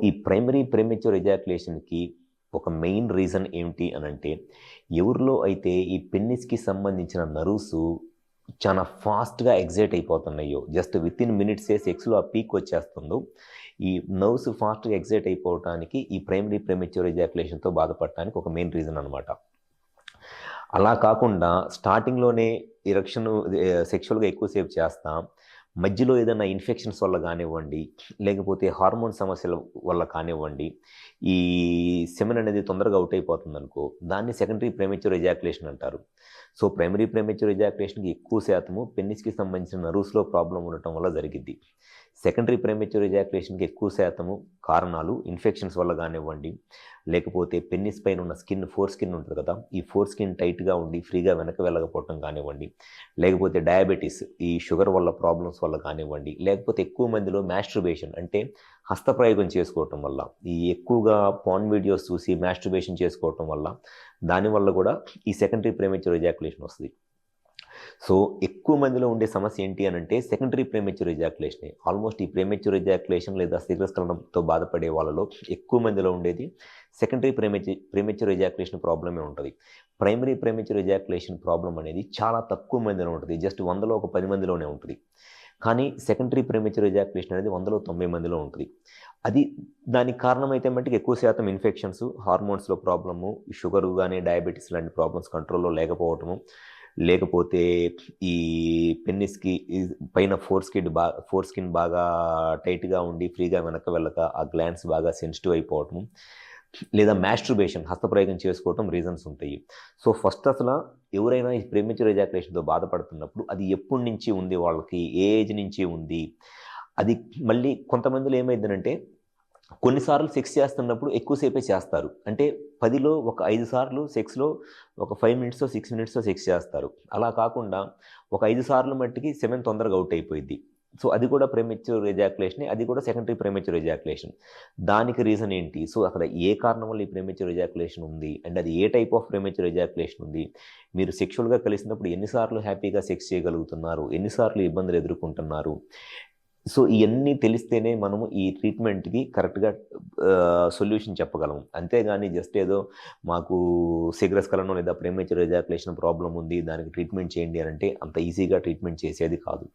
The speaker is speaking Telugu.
ఈ ప్రైమరీ ప్రీమెచ్యూర్ ఎజాక్యులేషన్‌కి ఒక మెయిన్ రీజన్ ఏమిటి అనంటే, ఎవరిలో అయితే ఈ పెన్నిస్‌కి సంబంధించిన నర్వ్సు చాలా ఫాస్ట్‌గా ఎక్సైట్ అయిపోతున్నాయో, జస్ట్ వితిన్ మినిట్సే సెక్స్‌లో ఆ పీక్ వచ్చేస్తుందో, ఈ నర్వ్స్ ఫాస్ట్‌గా ఎక్సైట్ అయిపోవటానికి ఈ ప్రైమరీ ప్రీమెచ్యూర్ ఎజాక్యులేషన్‌తో బాధపడటానికి ఒక మెయిన్ రీజన్ అనమాట. అలా కాకుండా స్టార్టింగ్‌లోనే ఎరెక్షను సెక్షువల్‌గా ఎక్కువసేపు చేస్తా, మధ్యలో ఏదైనా ఇన్ఫెక్షన్స్ వల్ల గానివ్వండి, లేకపోతే హార్మోన్ సమస్యల వల్ల కానివ్వండి, ఈ సెమెన్ అనేది తొందరగా ఔట్ అయిపోతుందనుకో, దాన్ని సెకండరీ ప్రీమెచ్యూర్ ఎజాక్యులేషన్ అంటారు. సో, ప్రైమరీ ప్రీమెచ్యూర్ ఎజాక్యులేషన్‌కి ఎక్కువ శాతము పెన్నిస్‌కి సంబంధించిన నర్వ్స్‌లో ప్రాబ్లమ్ ఉండటం వల్ల జరిగిద్ది. సెకండరీ ప్రీమెచ్యూర్ ఎజాక్యులేషన్‌కి ఎక్కువ శాతము కారణాలు ఇన్ఫెక్షన్స్ వల్ల గానివ్వండి, లేకపోతే పెన్నిస్ పైన ఉన్న స్కిన్, ఫోర్ స్కిన్ ఉంటది కదా! ఈ ఫోర్ స్కిన్ టైట్‌గా ఉండి ఫ్రీగా వెనక్కి వెళ్ళకపోవటం కానివ్వండి, లేకపోతే డయాబెటిస్, ఈ షుగర్ వల్ల ప్రాబ్లమ్స్ వల్ల కానివ్వండి, లేకపోతే ఎక్కువ మందిలో మాస్టర్బేషన్ అంటే హస్తప్రయోగం చేసుకోవటం వల్ల, ఈ ఎక్కువగా పార్న్ వీడియోస్ చూసి మాస్టర్బేషన్ చేసుకోవటం వల్ల, దానివల్ల కూడా ఈ సెకండరీ ప్రీమెచ్యూర్ ఎజాక్యులేషన్ వస్తది. సో, ఎక్కువ మందిలో ఉండే సమస్య ఏంటి అనంటే సెకండరీ ప్రీమెచ్యూర్ ఎజాక్యులేషనే. ఆల్మోస్ట్ ఈ ప్రీమెచ్యూర్ ఎజాక్యులేషన్ లేదా శీఘ్రస్ఖలనంతో బాధపడే వాళ్ళలో ఎక్కువ మందిలో ఉండేది సెకండరీ ప్రీమెచ్యూర్ ఎజాక్యులేషన్ ప్రాబ్లమే ఉంటది. ప్రైమరీ ప్రీమెచ్యూర్ ఎజాక్యులేషన్ ప్రాబ్లమ్ అనేది చాలా తక్కువ మందిలో ఉంటది. జస్ట్ 100లో ఒక 10 మందిలోనే ఉంటది. కానీ సెకండరీ ప్రీమెచ్యూర్ ఎజాక్యులేషన్ అనేది 100లో 90 మందిలో ఉంటది. అది దానికి కారణమైతే మట్టికి ఎక్కువ శాతం ఇన్ఫెక్షన్స్, హార్మోన్స్‌లో ప్రాబ్లము, షుగరు గాని, డయాబెటిస్ లాంటి ప్రాబ్లమ్స్ కంట్రోల్‌లో లేకపోవటము, లేకపోతే ఈ పెన్నిస్‌కి పైన ఫోర్ స్కిన్ బాగా టైట్‌గా ఉండి ఫ్రీగా వెనక్కి వెళ్ళక ఆ గ్లాండ్స్ బాగా సెన్సిటివ్ అయిపోవటము, లేదా మాస్టర్బేషన్ హస్తప్రయోగం చేసుకోవటం రీజన్స్ ఉంటాయి. సో, ఫస్ట్ అసల ఎవరైనా ఈ ప్రీమెచ్యూర్ ఎజాక్యులేషన్‌తో బాధపడుతున్నప్పుడు అది ఎప్పటి నుంచి ఉంది వాళ్ళకి? ఏ ఏజ్ నుంచి ఉంది? అది మళ్ళీ కొంతమందిలో ఏమైద్దినంటే కొన్నిసార్లు సెక్స్ చేస్తున్నప్పుడు ఎక్కువ సేపే చేస్తారు. అంటే 10లో ఒక 5 సార్లు సెక్స్‌లో ఒక 5 మినిట్సో, 6 మినిట్సో సెక్స్ చేస్తారు. అలా కాకుండా ఒక 5 సార్లు మట్టికి సెమెన్ తొందరగా ఔట్ అయిపోయిద్ది. సో, అది కూడా ప్రీమెచ్యూర్ ఎజాక్యులేషనే. అది కూడా సెకండరీ ప్రీమెచ్యూర్ ఎజాక్యులేషన్. దానికి రీజన్ ఏంటి? సో, అసలు ఏ కారణం వల్ల ఈ ప్రీమెచ్యూర్ ఎజాక్యులేషన్ ఉంది? అండ్ అది ఏ టైప్ ఆఫ్ ప్రీమెచ్యూర్ ఎజాక్యులేషన్ ఉంది? మీరు సెక్షువల్‌గా కలిసినప్పుడు ఎన్ని సార్లు హ్యాపీగా సెక్స్ చేయగలుగుతున్నారు? ఎన్ని సార్లు ఇబ్బందులు ఎదుర్కొంటున్నారు? సో, ఇయన్నీ తెలిస్తేనే మనము ఈ ట్రీట్మెంట్‌కి కరెక్ట్‌గా సొల్యూషన్ చెప్పగలం. అంతేగాని జస్ట్ ఏదో మాకు శీఘ్రస్ఖలనం లేదా ప్రీమెచ్యూర్ ఎజాక్యులేషన్ ప్రాబ్లమ్ ఉంది. దానికి ట్రీట్మెంట్ చేయండి అనంటే అంత ఈజీగా ట్రీట్మెంట్ చేసేది కాదు.